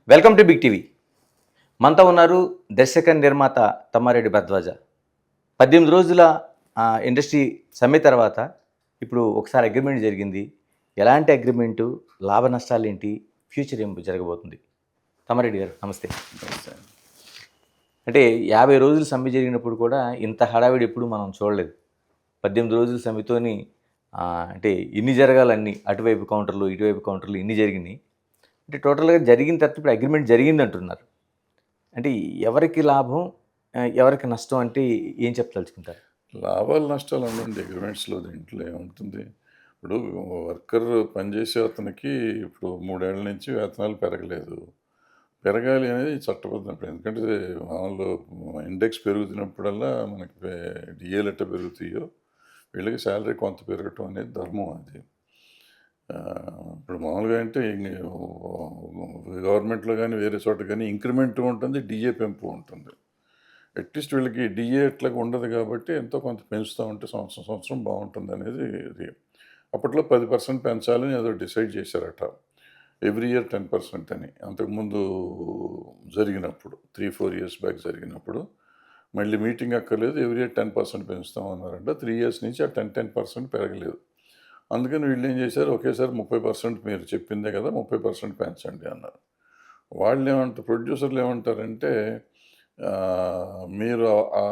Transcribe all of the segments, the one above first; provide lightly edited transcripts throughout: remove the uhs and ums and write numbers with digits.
Welcome to big TV. మనతో ఉన్నారు దర్శక నిర్మాత తమ్మారెడ్డి భరద్వాజ. 18 రోజుల ఇండస్ట్రీ సమ్మె తర్వాత ఇప్పుడు ఒకసారి అగ్రిమెంట్ జరిగింది. ఎలాంటి అగ్రిమెంటు, లాభ నష్టాలేంటి, ఫ్యూచర్ ఏం జరగబోతుంది? తమ్మారెడ్డి గారు నమస్తే. అంటే 50 రోజులు సమ్మె జరిగినప్పుడు కూడా ఇంత హడావిడి ఎప్పుడు మనం చూడలేదు. 18 రోజుల సమ్మెతోని అంటే ఇన్ని జరగాలన్నీ, అటువైపు కౌంటర్లు, ఇటువైపు కౌంటర్లు ఇన్ని జరిగినాయి. అంటే టోటల్గా జరిగిన తర్వాత ఇప్పుడు అగ్రిమెంట్ జరిగింది అంటున్నారు. అంటే ఎవరికి లాభం, ఎవరికి నష్టం అంటే ఏం చెప్పదలుచుకుంటారు? లాభాలు నష్టాలు ఉండండి అగ్రిమెంట్స్లో. దీంట్లో ఏముంటుంది? ఇప్పుడు వర్కర్ పనిచేసే అతనికి ఇప్పుడు 3 ఏళ్ల నుంచి వేతనాలు పెరగలేదు. పెరగాలి అనేది చట్టబద్ధం. ఎందుకంటే మామూలు ఇండెక్స్ పెరుగుతున్నప్పుడల్లా మనకి డిఏలు ఎట్ట పెరుగుతాయో వీళ్ళకి శాలరీ కొంత పెరగటం అనేది ధర్మం అది. ఇప్పుడు మామూలుగా అంటే గవర్నమెంట్లో కానీ వేరే చోట కానీ ఇంక్రిమెంట్ ఉంటుంది, డిఏ పెంపు ఉంటుంది. అట్లీస్ట్ వీళ్ళకి డిఏ ఎట్లాగా ఉండదు కాబట్టి ఎంతో కొంత పెంచుతూ ఉంటే సంవత్సరం బాగుంటుంది అనేది ఇది. అప్పట్లో 10% పెంచాలని ఏదో డిసైడ్ చేశారట. ఎవ్రీ ఇయర్ 10% అని. అంతకుముందు జరిగినప్పుడు 3-4 years బ్యాక్ జరిగినప్పుడు మళ్ళీ మీటింగ్ అక్కర్లేదు, ఎవ్రీ ఇయర్ 10% పెంచుతామన్నారంట. 3 years నుంచి ఆ 10% పెరగలేదు. అందుకని వీళ్ళు ఏం చేశారు, ఒకేసారి 30% మీరు చెప్పిందే కదా 30% పెంచండి అన్నారు. వాళ్ళు ఏమంటారు, ప్రొడ్యూసర్లు ఏమంటారంటే మీరు ఆ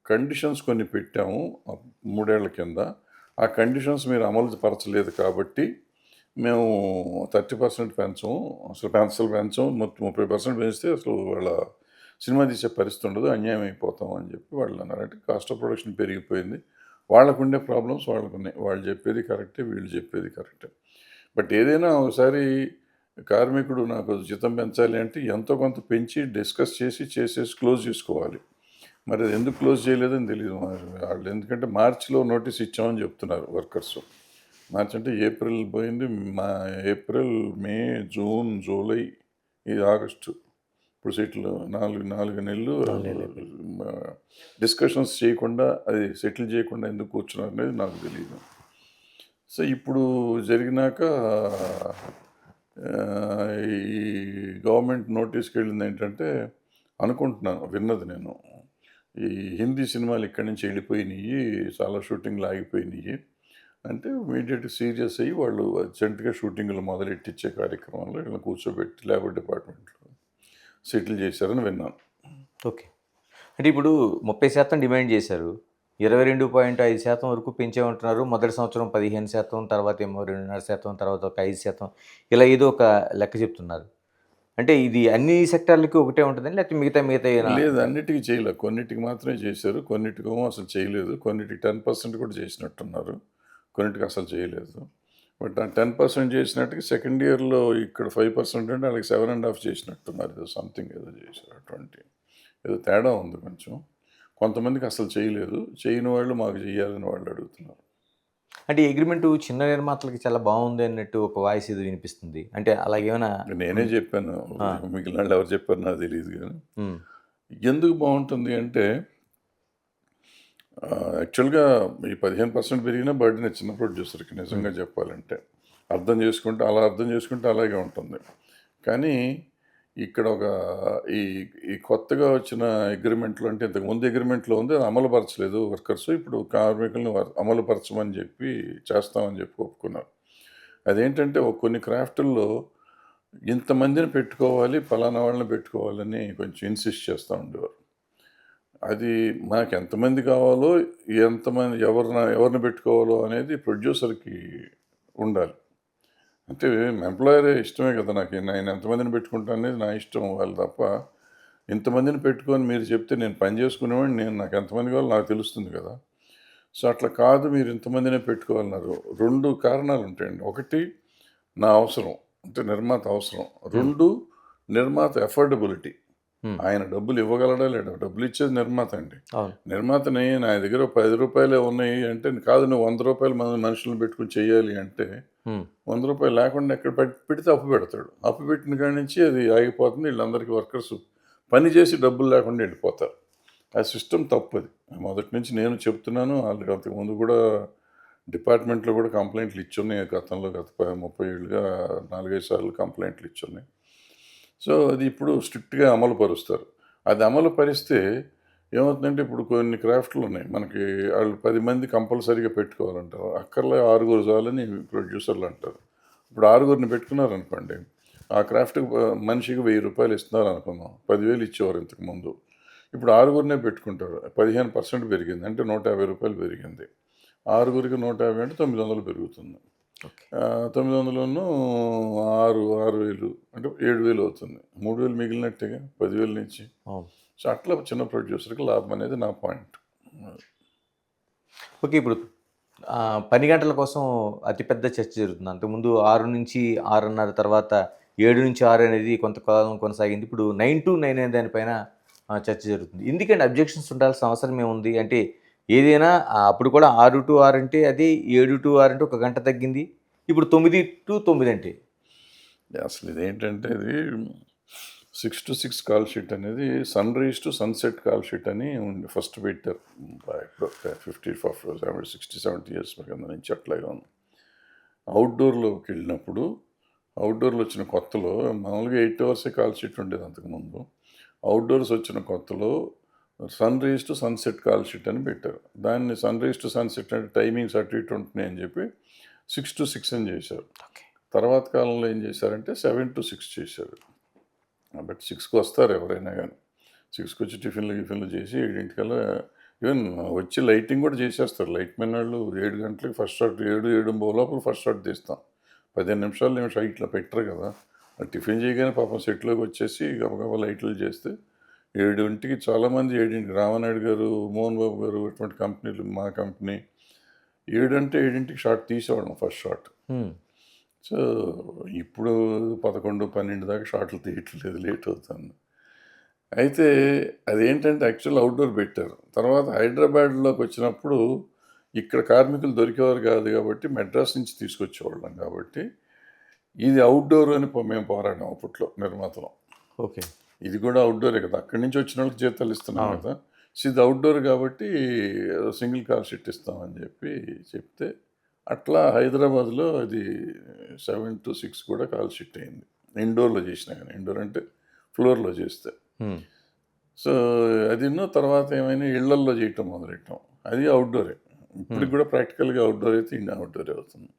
కండిషన్స్ కొన్ని పెట్టాము 3 ఏళ్ల కింద, ఆ కండిషన్స్ మీరు అమలు పరచలేదు కాబట్టి మేము 30% పెంచము, అసలు పెంచము, 30% పెంచితే అసలు వాళ్ళ సినిమా తీసే పరిస్థితి ఉండదు, అన్యాయం అయిపోతాం అని చెప్పి వాళ్ళు అన్నారు. అంటే కాస్ట్ ఆఫ్ ప్రొడక్షన్ పెరిగిపోయింది, వాళ్ళకుండే ప్రాబ్లమ్స్ వాళ్ళకున్నాయి. వాళ్ళు చెప్పేది కరెక్టే, వీళ్ళు చెప్పేది కరెక్టే. బట్ ఏదైనా ఒకసారి కార్మికుడు నాకు జీతం పెంచాలి అంటే ఎంతో కొంత పెంచి డిస్కస్ చేసేసి క్లోజ్ చేసుకోవాలి. మరి అది ఎందుకు క్లోజ్ చేయలేదని తెలియదు వాళ్ళు. ఎందుకంటే మార్చిలో నోటీస్ ఇచ్చామని చెప్తున్నారు వర్కర్స్. మార్చి అంటే ఏప్రిల్ పోయింది, ఏప్రిల్, మే, జూన్, జూలై, ఇది ఆగస్టు. ఇప్పుడు సెటిల్ 4 నెలలు డిస్కషన్స్ చేయకుండా, అది సెటిల్ చేయకుండా ఎందుకు కూర్చున్నారు అనేది నాకు తెలియదు. సో ఇప్పుడు జరిగినాక ఈ గవర్నమెంట్ నోటీస్కి వెళ్ళింది ఏంటంటే, అనుకుంటున్నాను, విన్నది నేను, ఈ హిందీ సినిమాలు ఇక్కడి నుంచి వెళ్ళిపోయినాయి, చాలా షూటింగ్లు ఆగిపోయినాయి అంటే ఇమీడియట్ సీరియస్ అయ్యి వాళ్ళు అర్జెంటుగా షూటింగ్లు మొదలెట్టించే కార్యక్రమంలో వీళ్ళని కూర్చోబెట్టి లేబర్ డిపార్ట్మెంట్లో సెటిల్ చేశారని విన్నాను. ఓకే. అంటే ఇప్పుడు 30% డిమాండ్ చేశారు, 22.5% వరకు పెంచేమంటున్నారు. మొదటి సంవత్సరం 15%, తర్వాత ఏమో 2.5%, తర్వాత ఒక 5%, ఇలా ఏదో ఒక లెక్క చెప్తున్నారు. అంటే ఇది అన్ని సెక్టార్లకి ఒకటే ఉంటుందండి, లేకపోతే మిగతా లేదు, అన్నిటికీ చేయలేదు, కొన్నిటికి మాత్రమే చేశారు, కొన్నిటికేమో అసలు చేయలేదు, కొన్నిటికి 10% కూడా చేసినట్టున్నారు, కొన్నిటికి అసలు చేయలేదు. బట్ ఆ 10% చేసినట్టుగా సెకండ్ ఇయర్లో ఇక్కడ 5% అంటే వాళ్ళకి 7.5 చేసినట్టున్నారు, ఏదో సంథింగ్ ఏదో చేశారు. అటువంటి ఏదో తేడా ఉంది కొంచెం. కొంతమందికి అసలు చేయలేదు, చేయని వాళ్ళు మాకు చేయాలని వాళ్ళు అడుగుతున్నారు. అంటే అగ్రిమెంటు చిన్న నిర్మాతలకి చాలా బాగుంది అన్నట్టు ఒక వాయిస్ ఇది వినిపిస్తుంది. అంటే అలాగేమైనా? నేనే చెప్పాను, మిగిలిన వాళ్ళు ఎవరు చెప్పారు నాకు తెలియదు. కానీ ఎందుకు బాగుంటుంది అంటే, యాక్చువల్గా ఈ 15% పెరిగినా బర్డెన్ చిన్న ప్రొడ్యూసర్కి నిజంగా చెప్పాలంటే. అర్థం చేసుకుంటే అలాగే ఉంటుంది. కానీ ఇక్కడ ఒక ఈ కొత్తగా వచ్చిన అగ్రిమెంట్లో, అంటే ఇంతకుముందు అగ్రిమెంట్లో ఉంది, అది అమలుపరచలేదు వర్కర్స్. ఇప్పుడు కార్మికులను అమలుపరచమని చెప్పి చేస్తామని చెప్పి ఒప్పుకున్నారు. అదేంటంటే కొన్ని క్రాఫ్టుల్లో ఇంతమందిని పెట్టుకోవాలి, ఫలానా వాళ్ళని పెట్టుకోవాలని కొంచెం ఇన్సిస్ట్ చేస్తూ ఉండేవారు. అది మనకు ఎంతమంది కావాలో, ఎంతమంది ఎవరిని పెట్టుకోవాలో అనేది ప్రొడ్యూసర్కి ఉండాలి. అంటే ఎంప్లాయర్ ఇష్టమే కదా, నేను ఎంతమందిని పెట్టుకుంటాను అనేది నా ఇష్టం, వాళ్ళు తప్ప ఇంతమందిని పెట్టుకొని మీరు చెప్తే నేను పని చేసుకునేవాడిని, నాకు ఎంతమంది కావాలో నాకు తెలుస్తుంది కదా. సో అట్లా కాదు, మీరు ఇంతమందినే పెట్టుకోవాలన్నారు. 2 కారణాలు ఉంటాయండి. ఒకటి నా అవసరం, అంటే నిర్మాత అవసరం. 2 నిర్మాత ఎఫోర్డబిలిటీ, ఆయన డబ్బులు ఇవ్వగలడా లేడా. డబ్బులు ఇచ్చేది నిర్మాత అండి. నిర్మాతని నా దగ్గర 10 రూపాయలే ఉన్నాయి అంటే కాదు, నువ్వు 100 రూపాయలు మనుషులను పెట్టుకుని చేయాలి అంటే 100 రూపాయలు లేకుండా ఎక్కడ పెడితే అప్పు పెడతాడు. అప్పు పెట్టిన కాడి నుంచి అది ఆగిపోతుంది. వీళ్ళందరికీ వర్కర్స్ పని చేసి డబ్బులు లేకుండా వెళ్ళిపోతారు. ఆ సిస్టమ్ తప్పది. మొదటి నుంచి నేను చెప్తున్నాను. ఆల్రెడీ అంతకుముందు కూడా డిపార్ట్మెంట్లో కూడా కంప్లైంట్లు ఇచ్చున్నాయి. గతంలో గత 30 ఏళ్ళుగా 4-5 సార్లు కంప్లైంట్లు ఇచ్చున్నాయి. సో అది ఇప్పుడు స్ట్రిక్ట్గా అమలు పరుస్తారు. అది అమలు పరిస్తే ఏమవుతుందంటే ఇప్పుడు కొన్ని క్రాఫ్ట్లు ఉన్నాయి మనకి, వాళ్ళు 10 మంది కంపల్సరీగా పెట్టుకోవాలంటారు. అక్కర్లే 6 చాలని ప్రొడ్యూసర్లు అంటారు. ఇప్పుడు 6 పెట్టుకున్నారనుకోండి, ఆ క్రాఫ్ట్‌కి మనిషికి రూ. 1000 ఇస్తున్నారు అనుకుందాం. 10,000 ఇచ్చేవారు ఇంతకుముందు. ఇప్పుడు 6 పెట్టుకుంటారు. 15% పెరిగింది. అంటే రూ. 150 పెరిగింది. 6కి 150 అంటే 900 పెరుగుతుంది. ఓకే. 900ను 6,000 అంటే 7,000 అవుతుంది. 3,000 మిగిలినట్టేగా 10,000 నుంచి. అవును. సో అట్లా చిన్న ప్రొడ్యూసర్‌కి లాభం అనేది నా పాయింట్. ఓకే. ఇప్పుడు పని గంటల కోసం అతిపెద్ద చర్చ జరుగుతుంది. అంతకుముందు 6-6:30 తర్వాత 7-6 అనేది కొంతకాలం కొనసాగింది. ఇప్పుడు 9-9 అనే దానిపైన చర్చ జరుగుతుంది. ఎందుకండి అబ్జెక్షన్స్ ఉండాల్సిన అవసరం ఏముంది? అంటే ఏదైనా అప్పుడు కూడా 6-6 అంటే అది, 7-6 అంటే ఒక గంట తగ్గింది. ఇప్పుడు 9-9 అంటే. అసలు ఇదేంటంటే ఇది 6-6 కాల్ షీట్ అనేది sunrise to sunset call sheet అని ఉంది. ఫస్ట్ పెట్టారు. ఇప్పుడు 60, 70 ఇయర్స్ కింద నుంచి అట్లాగే ఉంది. అవుట్‌డోర్‌లోకి వెళ్ళినప్పుడు, అవుట్‌డోర్‌లో వచ్చిన కొత్తలో మామూలుగా 8 అవర్సే కాల్ షీట్ ఉండేది అంతకుముందు. అవుట్‌డోర్స్ వచ్చిన కొత్తలో sunrise to sunset call sheet అని పెట్టారు. దాన్ని సన్‌రైజ్ టు సన్‌సెట్ అంటే టైమింగ్స్ అటు ఇటు ఉంటున్నాయని చెప్పి 6-6 అని చేశారు. ఓకే. తర్వాత కాలంలో ఏం చేశారంటే 7-6 చేశారు. బట్ 6కి వస్తారు ఎవరైనా గానీ. 6కి వచ్చి టిఫిన్లు చేసి 7 ఈవెన్ వచ్చి లైటింగ్ కూడా చేసేస్తారు. లైట్ మెన్ వాళ్ళు 7 గంటలకి ఫస్ట్ షాట్ 7-7:15 లోపల ఫస్ట్ షాట్ తీస్తాం. 15 నిమిషాలు ఏమో ఇట్లా పెట్టరు కదా! టిఫిన్ చేయగానే పాపం సెట్‌లోకి వచ్చేసి గబగబా లైట్లు చేస్తే 7కి చాలామంది 7కి రామానాయుడు గారు, మోహన్ బాబు గారు ఇటువంటి కంపెనీలు, మా కంపెనీ 7 అంటే 7కి షాట్ తీసేవాళ్ళం ఫస్ట్ షాట్. హ్మ్. సో, ఇప్పుడు 11, 12 దాకా షాట్లు తీయట్లేదు, లేట్ అవుతుంది. అయితే అదేంటంటే యాక్చువల్ అవుట్‌డోర్ పెట్టారు. తర్వాత హైదరాబాద్‌లోకి వచ్చినప్పుడు ఇక్కడ కార్మికులు దొరికేవారు కాదు కాబట్టి మెడ్రాస్ నుంచి తీసుకొచ్చేవాళ్ళం కాబట్టి, ఇది అవుట్‌డోర్ అని మేము పోరాడాం అప్పట్లో నిర్మాతలం. ఓకే. ఇది కూడా అవుట్‌డోరే కదా! అక్కడి నుంచి వచ్చిన వాళ్ళకి జీతాలు ఇస్తున్నాం అవును. కదా! సో, ఇది అవుట్‌డోర్ కాబట్టి సింగిల్ కాల్ షీట్ ఇస్తామని చెప్తే అట్లా హైదరాబాద్‌లో అది 7-6 కూడా కాల్ షీట్ అయింది. ఇండోర్‌లో చేసినా గాని. ఇండోర్ అంటే ఫ్లోర్‌లో చేస్తే. హ్మ్. సో, అదిను తర్వాత ఏమైనా ఇళ్లల్లో చేయటం మొదలెట్టాం. అది అవుట్‌డోరే. ఇప్పటికి కూడా ప్రాక్టికల్‌గా అవుట్‌డోర్ అయితే అవుట్‌డోరే అవుతుంది.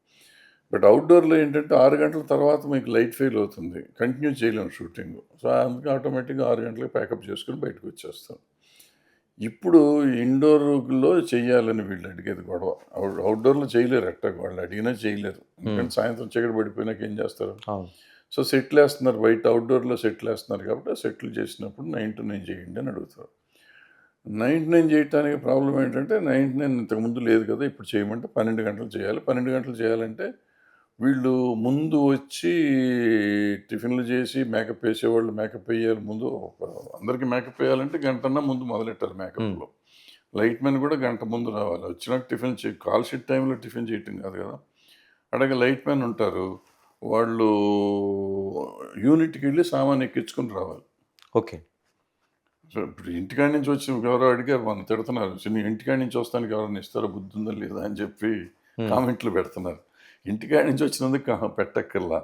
బట్ అవుట్‌డోర్‌లో ఏంటంటే 6 గంటల తర్వాత మీకు లైట్ ఫెయిల్ అవుతుంది. కంటిన్యూ చేయలేము షూటింగు. సో, అందుకే ఆటోమేటిక్‌గా 6 గంటలకి ప్యాకప్ చేసుకొని బయటకొచ్చేస్తాం. ఇప్పుడు ఇండోర్‌లో చెయ్యాలని వీళ్ళు అడిగేది గొడవ. అవుట్‌డోర్‌లో చేయలేరు ఎట్టాగో వాళ్ళు అడిగినా చేయలేరు. ఎందుకంటే సాయంత్రం చీకటి పడిపోయినాక ఏం చేస్తారు? అవును. సో, సెట్‌లేస్తున్నారు బయట అవుట్‌డోర్‌లో సెట్‌లేస్తున్నారు కాబట్టి ఆ సెట్లు చేసినప్పుడు 9-9 చేయండి అని అడుగుతారు. 9-9 చేయటానికి ప్రాబ్లమ్ ఏంటంటే 9-9 ఇంతకుముందు లేదు కదా! ఇప్పుడు చేయమంటే 12 గంటలు చేయాలి. 12 గంటలు చేయాలంటే వీళ్ళు ముందు వచ్చి టిఫిన్‌లు చేసి మేకప్ ఏసేవాళ్ళు మేకప్ ఎయ్యాలి ముందు. అందరికి మేకప్ ఎయ్యాలంటే గంటన్నా ముందు మొదలెట్టాలి హ్మ్. మేకప్‌లో. లైట్ మెన్ కూడా గంట ముందు రావాలి. వచ్చినాక టిఫిన్ కాల్ షీట్ టైంలో టిఫిన్ చేయటం కాదు కదా! అట్లాగే లైట్ మెన్ ఉంటారు. వాళ్ళు యూనిట్‌కెళ్ళి సామాను ఎక్కించుకొని రావాలి. ఓకే. సో, ఇప్పుడు ఇంటికాడ నుంచి వచ్చి ఎవరో అడిగారు మొన్న తిడుతున్నారు. "నీ ఇంటికాడ నుంచి వస్తానికి ఎవరైనా ఇస్తారా బుద్ధుందా లేదా" అని చెప్పి హ్మ్. కామెంట్లు పెడుతున్నారు. ఇంటికాడ నుంచి వచ్చినందుకు పెట్టక్కర్లా.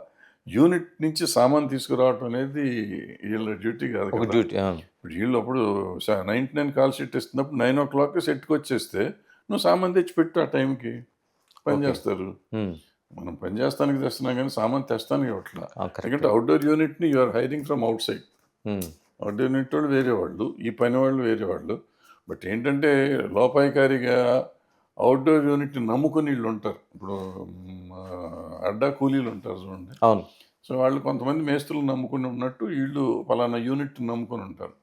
యూనిట్ నుంచి సామాను తీసుకురావటం అనేది వీళ్ళ డ్యూటీ కాదు ఒక కదా! డ్యూటీ. అవును. ఇప్పుడు వీళ్ళు అప్పుడు 99 కాల్ షీట్ ఇస్తున్నప్పుడు 9:00 సెట్‌కొచ్చేస్తే నువ్వు సామాను తెచ్చి పెట్టు ఆ టైంకి. పని ఓకే. చేస్తారు. హ్మ్. మనం పని చేస్తానికి తెస్తున్నాం గానీ సామాను తెస్తానికి ఇవ్వట్లా. కరెక్టే. ఎందుకంటే అవుట్‌డోర్ యూనిట్‌ని you are hiring from outside. Hmm. ఆర్డినేటోళ్ళు వేరే వాళ్ళు. ఈ పని వాళ్ళు వేరే వాళ్ళు. బట్ ఏంటంటే లోపాయికారిగా అవుట్‌డోర్ యూనిట్‌ని నమ్ముకుని ఈళ్ళుంటారు. ఇప్పుడు అడ్డా కూలీలుంటారు చూడండి. అవును. సో, వాళ్ళు కొంతమంది మేస్త్రులను నమ్ముకుని ఉన్నట్టు ఈళ్ళు పలానా యూనిట్‌ని నమ్ముకొని ఉంటారు.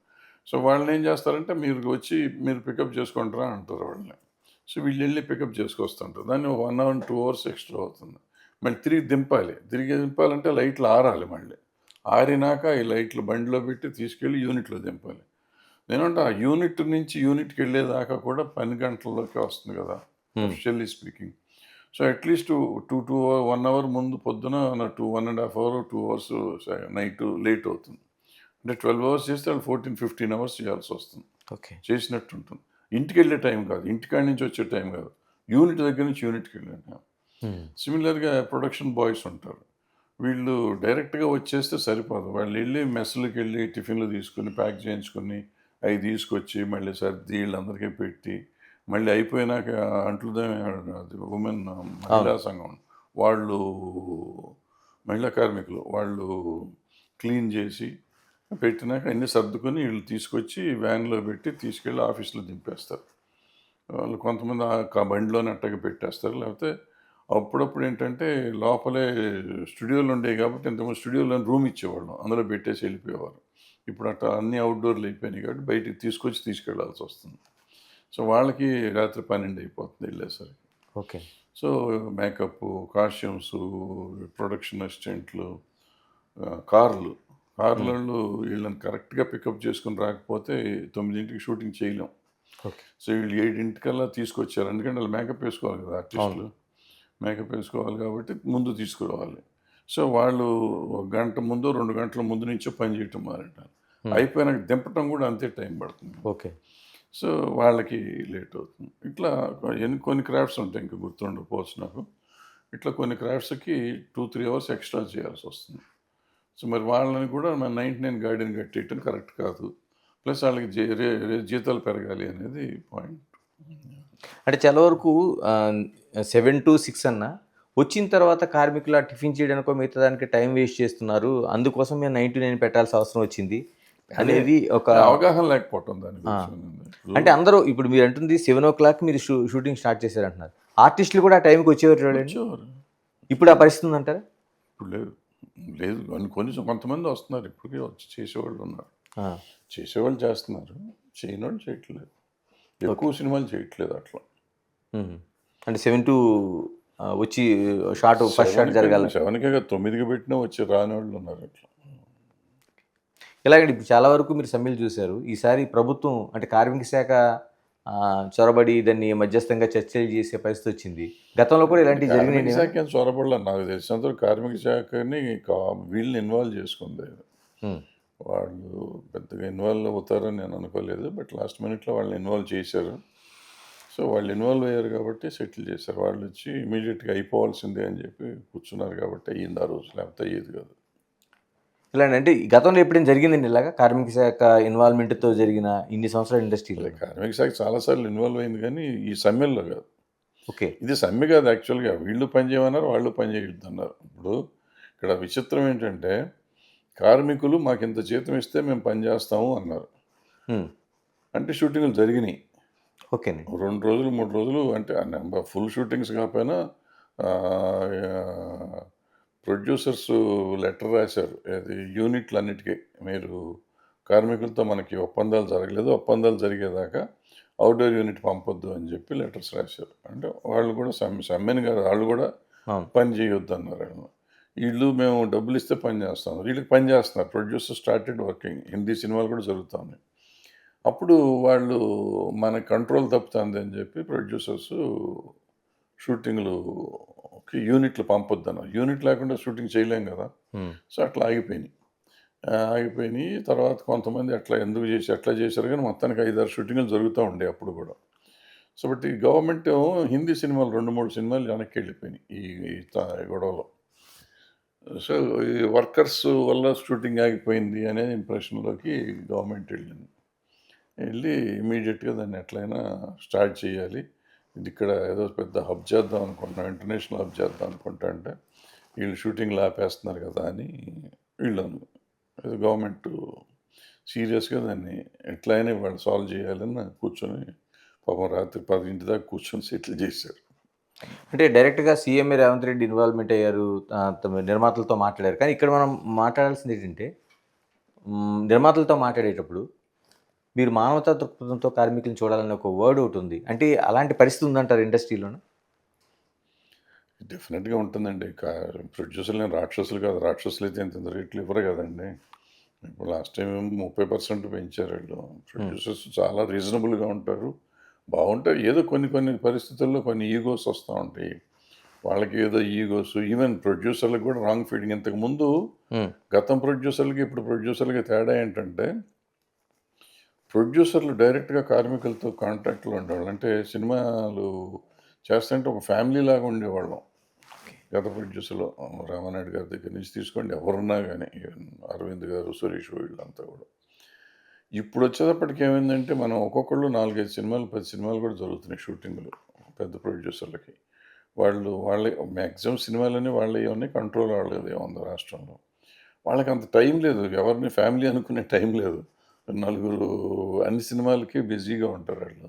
సో, వాళ్ళనేం చేస్తారంటే మీరు వచ్చి మీరు పికప్ చేసుకుంటారా అంటారు వాళ్ళని. సో, వీళ్ళెళ్ళి పికప్ చేసుకొస్తుంటారు. దాన్ని 1 అవర్, 2 అవర్స్ ఎక్స్‌ట్రా అవుతుంది. మళ్ళీ తిరిగి దింపాలి. తిరిగి దింపాలంటే లైట్లు ఆరాలి మళ్ళీ. ఆరినాక ఈ లైట్లు బండిలో పెట్టి తీసుకెళ్ళి యూనిట్‌లో దింపాలి. నేనంటే ఆ యూనిట్ నుంచి యూనిట్‌కెళ్ళేదాకా కూడా 12 గంటల్లోకే వస్తుంది కదా! Hmm. Officially speaking. So, at least 1 hour ముందు పొద్దున 1 ½ అవర్, 2 అవర్స్ నైట్ లేట్ అవుతుంది. అంటే 12 అవర్స్ చేస్తే వాళ్ళు 14, 15 అవర్స్ చేయాల్సొస్తుంది. ఓకే. చేసినట్టుంటుంది. ఇంటికెళ్ళే టైం కాదు. ఇంటికాడ నుంచి వచ్చే టైం కాదు. యూనిట్ దగ్గర నుంచి యూనిట్‌కెళ్ళే టైం. హ్మ్. సిమిలర్‌గా ప్రొడక్షన్ బాయ్స్ ఉంటారు. వీళ్ళు డైరెక్ట్గా వచ్చేస్తే సరిపోదు. వాళ్ళు వెళ్ళి మెస్‌లకి వెళ్ళి టిఫిన్‌లు తీసుకొని, ప్యాక్ చేయించుకొని, అవి తీసుకొచ్చి మళ్ళీ సర్ది వీళ్ళందరికీ పెట్టి, మళ్ళీ అయిపోయినాక అంట్లు అది ఉమెన్ మహిళా అవును. సంఘం వాళ్ళు, మహిళా కార్మికులు వాళ్ళు క్లీన్ చేసి పెట్టినాక అన్నీ సర్దుకొని వీళ్ళు తీసుకొచ్చి వ్యాన్‌లో పెట్టి తీసుకెళ్ళి ఆఫీస్‌లో దింపేస్తారు. వాళ్ళు కొంతమంది బండిలోనే అట్టగా పెట్టేస్తారు. లేకపోతే అప్పుడప్పుడు ఏంటంటే లోపలే స్టూడియోలు ఉండేవి కాబట్టి ఇంతకుముందు స్టూడియోలో రూమ్ ఇచ్చేవాళ్ళం. అందులో పెట్టేసి వెళ్ళిపోయేవారు. ఇప్పుడు అట్లా అన్నీ అవుట్‌డోర్‌లు అయిపోయినాయి కాబట్టి బయటికి తీసుకొచ్చి తీసుకెళ్లాల్సి వస్తుంది. సో, వాళ్ళకి రాత్రి 12 అయిపోతుంది వెళ్ళేసరికి. Okay. So, makeup, costumes, production అసిస్టెంట్లు, కార్లు. హ్మ్. కార్లోళ్ళు వీళ్ళని కరెక్ట్‌గా పికప్ చేసుకొని రాకపోతే 9కి షూటింగ్ చేయలేం. ఓకే. సో, వీళ్ళు 7 తీసుకొచ్చారు. ఎందుకంటే వాళ్ళు మేకప్ వేసుకోవాలి కదా అవును. ఆర్టిస్టులు. మేకప్ వేసుకోవాలి కాబట్టి ముందు తీసుకురావాలి. సో, వాళ్ళు ఒక గంట ముందో, 2 గంటల ముందు నుంచో పని చేయటం మొదలెట్టాలి. హ్మ్. అయిపోయినాక దింపటం కూడా అంతే టైం పడుతుంది. ఓకే. సో, వాళ్ళకి లేట్ అవుతుంది. ఇట్లా కొన్ని క్రాఫ్ట్స్ ఉంటాయి ఇంకా గుర్తుండకపోవచ్చు నాకు. ఇట్లా కొన్ని క్రాఫ్ట్స్‌కి 2, 3 అవర్స్ ఎక్స్‌ట్రా చేయాల్సొస్తుంది. సో, మరి వాళ్ళని కూడా మన 99 గార్డెన్ కట్టేయటం కరెక్ట్ కాదు. ప్లస్ వాళ్ళకి జే రే రే జీతాలు పెరగాలి అనేది పాయింట్. అంటే చాలా వరకు 7-6 అన్నా, వచ్చిన తర్వాత కార్మికులు ఆ టిఫిన్ చేయడానికో, మిగతా దానికి టైం వేస్ట్ చేస్తున్నారు. అందుకోసం మేము 9-9 పెట్టాల్సిన అవసరం వచ్చింది అదే అనేది ఒక అవగాహన లేకపోవటం దాని ఆ! గురించి. ఇప్పుడు అంటే అందరూ ఇప్పుడు మీరంటుంది 7:00 మీరు షూటింగ్ స్టార్ట్ చేశారంటున్నారు. ఆర్టిస్టులు కూడా ఆ టైంకి వచ్చేవారు చూడండి. వచ్చేవారు. ఇప్పుడు ఆ పరిస్థితి ఉందంటారా? ఇప్పుడు లేదు. లేదు. కొంతమంది వస్తున్నారు. ఇప్పటికే వచ్చి చేసేవాళ్ళు ఉన్నారు. ఆ! చేసేవాళ్ళు చేస్తున్నారు. చేయనోళ్ళు చేయట్లేదు. ఓకే. ఎక్కువ సినిమాలు చేయట్లేదు అట్లా. హుహు. అంటే 7 వచ్చి షాట్ ఫస్ట్ షాట్ 7కే జరగాల. 7కే కాదు 9కి పెట్టినా వచ్చి రానివాళ్ళు ఉన్నారు అట్లా. ఇలాగండి ఇప్పుడు చాలా వరకు మీరు సమ్మెలు చూసారు. ఈసారి ప్రభుత్వం అంటే కార్మిక శాఖ చొరబడి దాన్ని మధ్యస్థంగా చర్చలు చేసే పరిస్థితి వచ్చింది. గతంలో కూడా అంటే ఇలాంటివి కార్మిక జరిగినాయండి ఏమైనా? శాఖ ఏం చొరబడల నాకు తెలిసినంత వరకు కార్మిక శాఖని వీళ్ళని ఇన్వాల్వ్ చేసుకుంది. హ్మ్. వాళ్ళు పెద్దగా ఇన్వాల్వ్ అవుతారని నేను అనుకోలేదు. బట్ లాస్ట్ మినిట్‌లో వాళ్ళని ఇన్వాల్వ్ చేశారు. సో, వాళ్ళు ఇన్వాల్వ్ అయ్యారు కాబట్టి సెటిల్ చేశారు. వాళ్ళొచ్చి ఇమ్మీడియేట్‌గా అయిపోవాల్సిందే అని చెప్పి కూర్చున్నారు కాబట్టి అయ్యింది ఆ రోజు. లేకపోతే అయ్యేది కాదు. ఇలాంటి అంటే గతంలో ఎప్పుడైనా జరిగిందండి ఇలాగా? కార్మిక శాఖ ఇన్వాల్వ్‌మెంట్‌తో జరిగిన ఇన్ని సంవత్సరాల అదే ఇండస్ట్రీలో? కార్మిక శాఖ చాలా సార్లు ఇన్వాల్వ్ అయింది కానీ ఈ సమ్మెల్లో కాదు. ఓకే. ఇది సమ్మె కాదు యాక్చువల్‌గా. వీళ్ళు పని చేయమన్నారు, వాళ్ళు పని చేయొద్దన్నారు. ఇప్పుడు ఇక్కడ విచిత్రం ఏంటంటే కార్మికులు మాకింత జీతం ఇస్తే మేము పని చేస్తాము అన్నారు. హ్మ్. అంటే షూటింగులు జరిగినాయి. ఓకేనండి. 2 రోజులు, 3 రోజులు అంటే ఆ నెంబర్ ఫుల్ షూటింగ్స్ కాకపోయినా ప్రొడ్యూసర్స్ లెటర్ రాశారు. ఏది యూనిట్లన్నిటికీ మీరు కార్మికులతో మనకి ఒప్పందాలు జరగలేదు. ఒప్పందాలు జరిగేదాకా అవుట్‌డోర్ యూనిట్ పంపొద్దు అని చెప్పి లెటర్స్ రాశారు. అంటే వాళ్ళు కూడా సమ్మెని కాదు వాళ్ళు కూడా అవును. పని చేయొద్దన్నారు ఆళ్ళు. ఈళ్ళు మేము డబ్బులిస్తే పని చేస్తాం. వీళ్ళకి పని చేస్తున్నారు. Producer started working. హిందీ సినిమాలు కూడా జరుగుతా ఉన్నాయి. అప్పుడు వాళ్ళు మన కంట్రోల్ తప్పుతుంది అని చెప్పి ప్రొడ్యూసర్స్ షూటింగ్‌లుకి యూనిట్లు పంపొద్దన్నారు. యూనిట్ లేకుండా షూటింగ్ చేయలేం కదా! హ్మ్. సో, అట్లా ఆగిపోయినాయి. ఆగిపోయినియి. తర్వాత కొంతమంది ఎట్లా చేశారు గానీ మొత్తానికి 5, 6 షూటింగులు జరుగుతా ఉండేయి అప్పుడు గూడా. సో, బట్ ఈ గవర్నమెంట్ ఏమో హిందీ సినిమాలు 2, 3 సినిమాలు వెనక్కెళ్ళిపోయినాయి. ఈ ఈ త గొడవలో. సో, ఈ వర్కర్స్ వల్ల షూటింగ్ ఆగిపోయింది అనే ఇంప్రెషన్‌లోకి గవర్నమెంట్ ఎళ్ళింది. ఎళ్లి ఇమ్మీడియేట్‌గా దాన్ని ఎట్లైనా స్టార్ట్ చేయాలి. ఇది ఇక్కడ ఏదో పెద్ద హబ్ చేద్దాం అనుకుంటున్నాం. ఇంటర్నేషనల్ హబ్ చేద్దాం అనుకుంటా అంటే, వీళ్ళు షూటింగ్‌లు ఆపేస్తున్నారు కదా! అని వీళ్ళను ఏదో గవర్నమెంటు సీరియస్‌గా దాన్ని ఎట్లైనా ఇవాళ సాల్వ్ చేయాలని కూర్చొని పాపం రాత్రి 10 దాకా కూర్చొని సెటిల్ చేశారు. అంటే డైరెక్ట్‌గా సీఎంఏ రేవంత్ రెడ్డి ఇన్వాల్వ్‌మెంట్ అయ్యారు. నిర్మాతలతో మాట్లాడారు. కానీ ఇక్కడ మనం మాట్లాడాల్సింది ఏంటంటే నిర్మాతలతో మాట్లాడేటప్పుడు మీరు మానవతా దృక్పథంతో కార్మికులను చూడాలనే ఒక వర్డ్ ఒకటుంది. అంటే అలాంటి పరిస్థితి ఉందంటారా ఇండస్ట్రీలోన? డెఫినెట్‌గా ఉంటుందండి. ప్రొడ్యూసర్‌లేం రాక్షసులు కాదు. రాక్షసులైతే ఇంత రేట్లు ఇవ్వరు కదండీ! ఇప్పుడు లాస్ట్ టైమ్ ఏమో 30% పెంచారు ఈళ్ళు. హ్మ్. ప్రొడ్యూసర్స్ చాలా రీజనబుల్‌గా ఉంటారు. బావుంటాయి. ఏదో కొన్ని కొన్ని పరిస్థితుల్లో కొన్ని ఈగోస్ వస్తా ఉంటాయి. వాళ్ళకి ఏదో ఈగోస్ ఈవెన్ ప్రొడ్యూసర్‌లకు కూడా రాంగ్ ఫీడింగ్. ఇంతకుముందు హ్మ్. గతం ప్రొడ్యూసర్‌లకి, ఇప్పుడు ప్రొడ్యూసర్‌లకి తేడా ఏంటంటే, ప్రొడ్యూసర్‌లు డైరెక్ట్‌గా కార్మికులతో కాంటాక్ట్‌లో ఉండేవాళ్ళు. అంటే సినిమాలు చేస్తుంటే ఒక ఫ్యామిలీ లాగా ఉండేవాళ్ళం. గత ప్రొడ్యూసర్లు రామానాయుడు గారి దగ్గర నుంచి తీసుకోండి, ఎవరున్నా కానీ ఈవెన్ అరవింద్ గారు, సురేష్ వీళ్ళంతా కూడా. ఇప్పుడు వచ్చేటప్పటికి ఏమైందంటే మనం ఒక్కొక్కళ్ళు 4, 5 సినిమాలు, 10 సినిమాలు కూడా జరుగుతున్నాయి షూటింగ్లు పెద్ద ప్రొడ్యూసర్లకి. వాళ్ళే మ్యాక్సిమం సినిమాలన్నీ వాళ్ళవి ఉన్నాయి, కంట్రోల్ వాళ్ళదే ఉంది రాష్ట్రంలో. వాళ్ళకి అంత టైం లేదు, ఎవరిని ఫ్యామిలీ అనుకునే టైం లేదు. నలుగురు అన్ని సినిమాలకి బిజీగా ఉంటారు వాళ్ళు.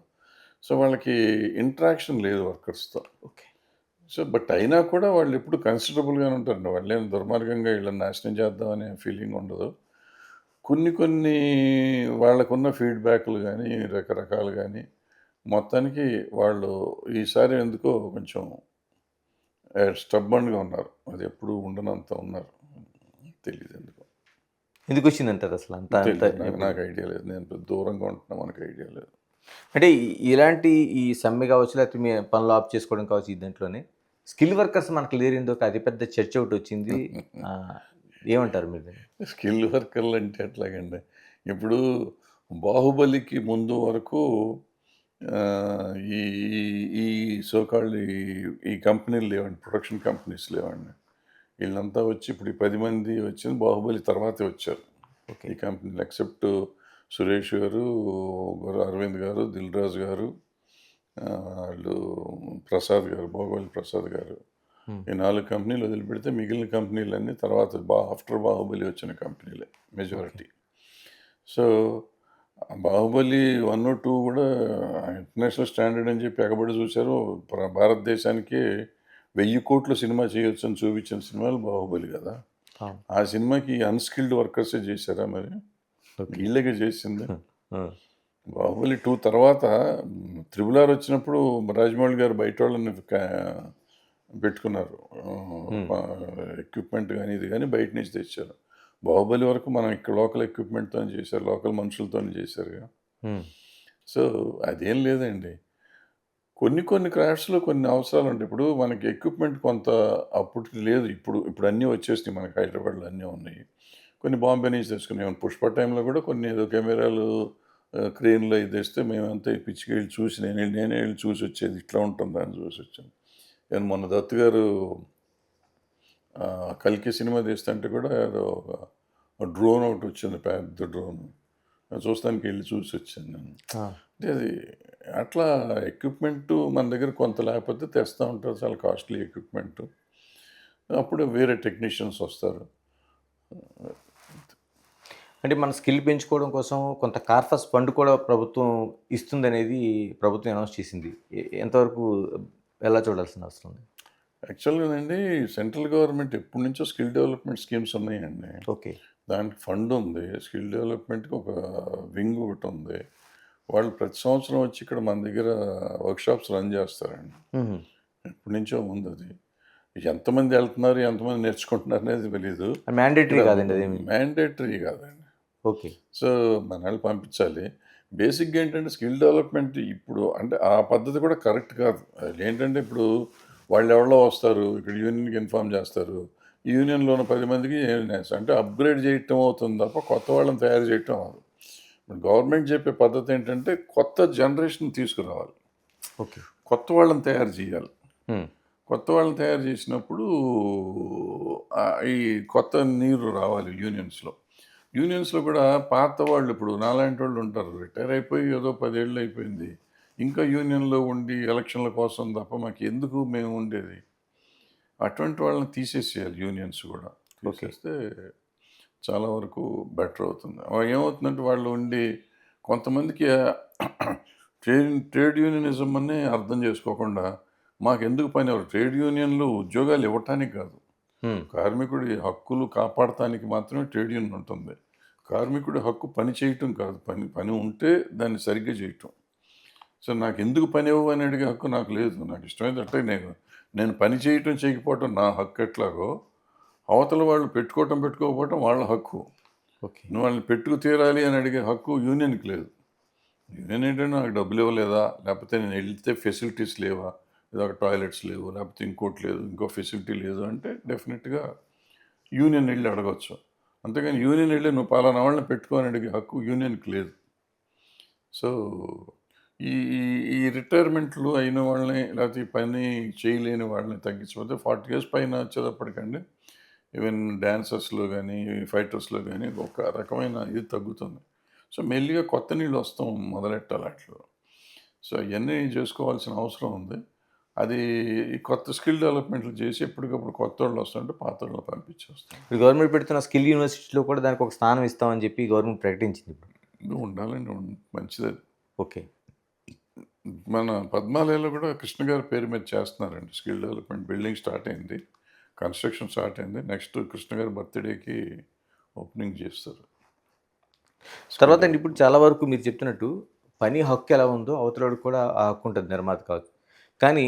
సో వాళ్ళకి ఇంటరాక్షన్ లేదు వర్కర్స్తో. ఓకే. సో బట్ అయినా కూడా వాళ్ళు ఎప్పుడు కన్సిడరబుల్గానే ఉంటారండి. వాళ్ళేం దుర్మార్గంగా వీళ్ళని నాశనం చేద్దామనే ఫీలింగ్ ఉండదు. కొన్ని వాళ్ళకున్న ఫీడ్‌బ్యాక్‌లు గానీ, రకరకాలు గానీ, మొత్తానికి వాళ్ళు ఈసారి ఎందుకో కొంచెం స్టబ్బర్న్‌గా ఉన్నారు. అది ఎప్పుడు ఉండనంత ఉన్నారు. తెలీదెందుకో. ఎందుకొచ్చిందంటారు అసలు అంత అంత తెలీదు. నాకు ఐడియా లేదు. నేను దూరంగా ఉంటున్నా, మనకు ఐడియా లేదు. అంటే ఇలాంటి ఈ సమ్మె కావచ్చు, లేకపోతే మీ పనులు ఆఫ్ చేసుకోవడం కావచ్చు, ఈ దాంట్లోనే స్కిల్ వర్కర్స్ మనకు లేరేందో ఒక అతిపెద్ద చర్చ ఒకటొచ్చింది. ఏమంటారు మీరు దీన్ని? స్కిల్ వర్కర్లు అంటే ఎట్లాగండి? ఇప్పుడు 'బాహుబలికి' ముందు వరకు ఈ ఈ సో కాల్డ్ ఈ కంపెనీలు లేవండి. ప్రొడక్షన్ కంపెనీస్ లేవండి. వీళ్ళంతా వచ్చి ఇప్పుడు ఈ 10 మంది వచ్చింది 'బాహుబలి' తర్వాతే వచ్చారు. ఓకే. ఈ కంపెనీలు ఎక్సెప్ట్ సురేష్ గారు, అరవింద్ గారు, దిల్ రాజు గారు, వాళ్ళు ప్రసాద్ గారు, భోగవల్లి ప్రసాద్ గారు. హ్మ్. ఈ 4 కంపెనీలు వదిలిపెడితే మిగిలిన కంపెనీలన్నీ తర్వాత ఆఫ్టర్ 'బాహుబలి' వచ్చిన కంపెనీలే మెజారిటీ. సో, 'బాహుబలి 1, 2' కూడా ఇంటర్నేషనల్ స్టాండర్డ్ అని చెప్పి ఎగబడి చూసారు. భారతదేశానికే 1000 కోట్ల సినిమా చేయొచ్చని చూపించిన సినిమాలు 'బాహుబలి' కదా! అవును. ఆ సినిమాకి అన్‌స్కిల్డ్ వర్కర్సే చేశారా మరి? ఓకే. వీళ్ళేగా చేసింది. ఆ! 'బాహుబలి 2' తర్వాత 'త్రిబుల్ ఆర్' వచ్చినప్పుడు రాజమౌళి గారు బయటోళ్ళని పెట్టుకున్నారు. హ్మ్. ఎక్విప్‌మెంట్ గాని, ఇది గాని బయట నుంచి తెచ్చారు. 'బాహుబలి' వరకు మనం ఇక్కడ లోకల్ ఎక్విప్‌మెంట్‌తోనే చేశారు. లోకల్ మనుషులతోనే చేశారుగా. హ్మ్. సో, అదేం లేదండి. కొన్ని క్రాఫ్ట్స్‌లో కొన్ని అవసరాలుంటాయి. ఇప్పుడు మనకి ఎక్విప్‌మెంట్ కొంత అప్పటికి లేదు. ఇప్పుడు అన్నీ వచ్చేసినాయి. మనకి హైదరాబాద్‌లో అన్నీ ఉన్నాయి. కొన్ని బాంబే నుంచి తెచ్చుకున్నాం. 'పుష్ప' టైంలో కూడా కొన్ని ఏదో కెమెరాలు క్రేన్‌లో ఇది తెస్తే మేమంతా పిచ్చిగా ఎళ్లి చూసి నేనే ఎళ్లి చూసొచ్చేది. ఇట్లా ఉంటుందా అని చూసొచ్చాను. నేను మొన్న దత్తు గారు 'కల్కి' సినిమా తీస్తుంటే కూడా ఏదో ఒక డ్రోన్ ఒకటొచ్చింది. పెద్ద డ్రోన్. అది చూస్తానికి ఎళ్లి చూసొచ్చాను నేను. ఆ! అంటే అది అట్లా ఎక్విప్‌మెంటు మన దగ్గర కొంత లేకపోతే తెస్తా ఉంటారు. చాలా కాస్ట్‌లీ ఎక్విప్‌మెంటు. అప్పుడు వేరే టెక్నీషియన్స్ వస్తారు. అంటే మన స్కిల్ పెంచుకోవడం కోసం కొంత కార్పస్ ఫండ్ కూడా ప్రభుత్వం ఇస్తుందనేది ప్రభుత్వం అనౌన్స్ చేసింది. ఎంతవరకు ఎలా చూడాల్సిన అవసరం ఉంది? యాక్చువల్‌గానండి సెంట్రల్ గవర్నమెంట్ ఎప్పటినుంచో స్కిల్ డెవలప్‌మెంట్ స్కీమ్స్ ఉన్నాయండి. ఓకే. దానికి ఫండ్ ఉంది. స్కిల్ డెవలప్‌మెంట్‌కి ఒక వింగ్ ఒకటుంది. వాళ్ళు ప్రతి సంవత్సరం వచ్చి ఇక్కడ మన దగ్గర వర్క్‌షాప్స్ రన్ చేస్తారండి. హుహు. ఎప్పటినుంచో ఉందది. ఎంతమంది ఎళ్తున్నారు, ఎంతమంది నేర్చుకుంటున్నారు అనేది తెలీదు. మ్యాండేటరీ ఇక్కడ కాదండి అదేమి. మ్యాండేటరీ కాదండి. ఓకే. సో, మనల్ని పంపించాలి. బేసిక్‌గా ఏంటంటే స్కిల్ డెవలప్‌మెంట్ ఇప్పుడు అంటే ఆ పద్ధతి కూడా కరెక్ట్ కాదు. అదేంటంటే ఇప్పుడు వాళ్ళెవళ్ళో వస్తారు. ఇక్కడ యూనియన్‌కి ఇన్ఫార్మ్ చేస్తారు. ఈ యూనియన్‌లో ఉన్న 10 మందికి అంటే అప్‌గ్రేడ్ చేయటం అవుతుంది తప్ప కొత్త వాళ్ళని తయారు చేయటం అవ్వదు. ఇప్పుడు గవర్నమెంట్ చెప్పే పద్ధతి ఏంటంటే కొత్త జనరేషన్ తీసుకురావాలి. ఓకే. కొత్త వాళ్ళని తయారు చేయాలి. హ్మ్. కొత్త వాళ్ళని తయారు చేసినప్పుడు ఈ కొత్త నీరు రావాలి యూనియన్స్‌లో. యూనియన్స్‌లో కూడా పాత వాళ్ళు ఇప్పుడు నాలాంటి వాళ్ళు ఉంటారు. రిటైర్ అయిపోయి ఏదో 10 ఏళ్ళు అయిపోయింది. ఇంకా యూనియన్‌లో ఉండి ఎలక్షన్‌ల కోసం తప్ప మాకెందుకు మేము ఉండేది. అటువంటి వాళ్ళని తీసేసేయాలి యూనియన్స్ కూడా. ఓకే. తీసేస్తే చాలా వరకు బెటర్ అవుతుంది. ఏమవుతుందంటే వాళ్ళు ఉండి కొంతమందికి ట్రేడ్ యూనియనిజం అనే అర్థం చేసుకోకుండా మాకెందుకు పని ఎవరు ట్రేడ్ యూనియన్‌లు ఉద్యోగాలు ఇవ్వటానికి కాదు. హ్మ్. కార్మికుడి హక్కులు కాపాడటానికి మాత్రమే ట్రేడ్ యూనియన్ ఉంటుంది. కార్మికుడి హక్కు పని చేయటం కాదు. పని ఉంటే దాన్ని సరిగ్గా చేయటం. సో, నాకెందుకు పనివ్వవు అని అడిగే హక్కు నాకు లేదు. నాకు ఇష్టమైనట్టే నేను పని చేయటం, చేయకపోవటం నా హక్కు ఎట్లాగో, అవతల వాళ్ళు పెట్టుకోకపోవటం వాళ్ళ హక్కు. ఓకే. నువ్వు వాళ్ళని పెట్టుకు తీరాలి అని అడిగే హక్కు యూనియన్‌కి లేదు. యూనియన్ ఏంటంటే నాకు డబ్బులు ఇవ్వలేదా? లేకపోతే నేను ఎళ్తే ఫెసిలిటీస్ లేవా? ఏదో ఒక టాయిలెట్స్ లేవు, లేకపోతే ఇంకోటి లేదు, ఇంకో ఫెసిలిటీ లేదు అంటే డెఫినిట్‌గా యూనియన్ ఎళ్లి అడగొచ్చు. అంతేగాని యూనియన్ ఎళ్లి నువ్వు పలానా వాళ్ళని పెట్టుకో అని అడిగే హక్కు యూనియన్‌కి లేదు. సో, ఈ ఈ ఈ రిటైర్మెంట్లు అయిన వాళ్ళని లేకపోతే ఈ పని చేయలేని వాళ్ళని తగ్గించకపోతే 40 ఇయర్స్ పైన వచ్చేటప్పటికండి ఈవెన్ డాన్సర్స్లో కానీ ఫైటర్స్లో కానీ ఒక రకమైన ఇది తగ్గుతుంది. సో మెల్లిగా కొత్త నీళ్ళు వస్తాం మొదలెట్టాలి అట్లా. సో అవన్నీ చేసుకోవాల్సిన అవసరం ఉంది. అది ఈ కొత్త స్కిల్ డెవలప్మెంట్లు చేసి ఎప్పటికప్పుడు కొత్తోళ్ళు వస్తుంటే పాతోళ్ళని పంపించేస్తాం. ఇప్పుడు గవర్నమెంట్ పెడుతున్న స్కిల్ యూనివర్సిటీలో కూడా దానికి ఒక స్థానం ఇస్తామని చెప్పి గవర్నమెంట్ ప్రకటించింది ఇప్పుడు. ఇది ఉండాలండి మంచిది. ఓకే. మన పద్మాలయలో కూడా కృష్ణ గారి పేరు మీద చేస్తున్నారండి స్కిల్ డెవలప్మెంట్. బిల్డింగ్ స్టార్ట్ అయింది, కన్స్ట్రక్షన్ స్టార్ట్ అయింది. నెక్స్ట్ కృష్ణ గారి బర్త్డేకి ఓపెనింగ్ చేస్తారు. తర్వాత అండి ఇప్పుడు చాలా వరకు మీరు చెప్తున్నట్టు పని హక్కు ఎలా ఉందో అవతలవాడికి కూడా ఆ హక్కు ఉంటుంది, నిర్మాత కావచ్చు. కానీ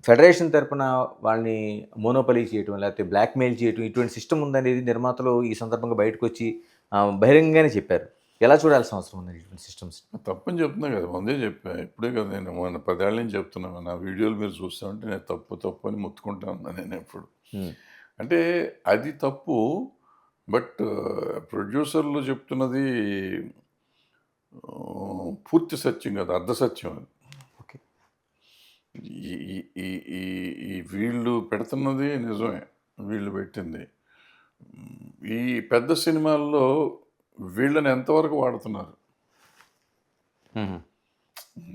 ఫెడరేషన్ తరపున వాళ్ళని మోనోపలీ చేయటం లేకపోతే బ్లాక్మెయిల్ చేయటం ఇటువంటి సిస్టమ్ ఉందనేది నిర్మాతలు ఈ సందర్భంగా బయటకు వచ్చి బహిరంగంగానే చెప్పారు. ఎలా చూడాల్సిన అవసరం ఉంది ఇటువంటి సిస్టమ్స్? తప్పని చెప్తున్నా కదా, ముందే చెప్పా. ఇప్పుడే కదా నేను మొన్న 10 ఏళ్ళ నుంచి చెప్తున్నాను. నా వీడియోలు మీరు చూస్తూ ఉంటే నేను తప్పు అని మొత్తుకుంటా ఉన్నాను నేను ఎప్పుడు. అంటే అది తప్పు. బట్ ప్రొడ్యూసర్లు చెప్తున్నది పూర్తి సత్యం కాదు, అర్ధ సత్యం అది. ఓకే. ఈ ఈ ఈ ఈ ఈ వీళ్ళు పెడుతున్నది నిజమే, వీళ్ళు పెట్టింది. ఈ పెద్ద సినిమాల్లో వీళ్ళని ఎంతవరకు వాడుతున్నారు?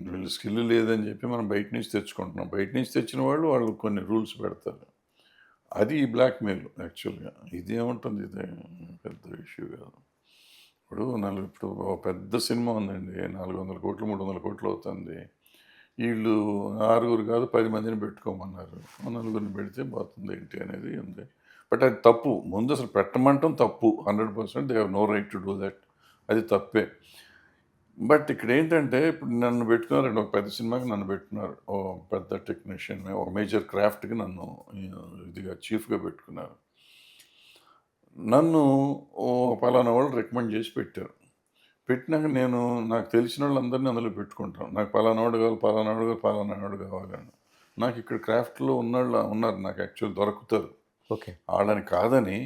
వీళ్ళు స్కిల్ లేదని చెప్పి మనం బయట నుంచి తెచ్చుకుంటున్నాం. బయట నుంచి తెచ్చిన వాళ్ళు కొన్ని రూల్స్ పెడతారు. అది ఈ బ్లాక్మెయిల్ యాక్చువల్గా. ఇది ఏముంటుంది, ఇది పెద్ద ఇష్యూ కాదు. ఇప్పుడు పెద్ద సినిమా ఉందండి, 400 కోట్లు 300 కోట్లు అవుతుంది. వీళ్ళు 6 కాదు 10 మందిని పెట్టుకోమన్నారు. 4 పెడితే పోతుంది ఏంటి అనేది ఉంది. బట్ అది తప్పు. ముందు అసలు పెట్టమంటం తప్పు. 100% they have no right to do that. అది తప్పే. బట్ ఇక్కడ ఏంటంటే ఇప్పుడు నన్ను పెట్టుకున్నారండి, ఒక పెద్ద సినిమాకి నన్ను పెట్టుకున్నారు. ఓ పెద్ద టెక్నీషియన్, ఒక మేజర్ క్రాఫ్ట్కి నన్ను ఇదిగా చీఫ్గా పెట్టుకున్నారు. నన్ను పలానా వాళ్ళు రికమెండ్ చేసి పెట్టారు. పెట్టినాక నాకు తెలిసిన వాళ్ళందరినీ అందులో పెట్టుకుంటాను. నాకు పలానావాడు కావాలని. నాకు ఇక్కడ క్రాఫ్ట్లో ఉన్నారు నాకు యాక్చువల్ దొరుకుతారు. ఓకే. వాళ్ళని కాదని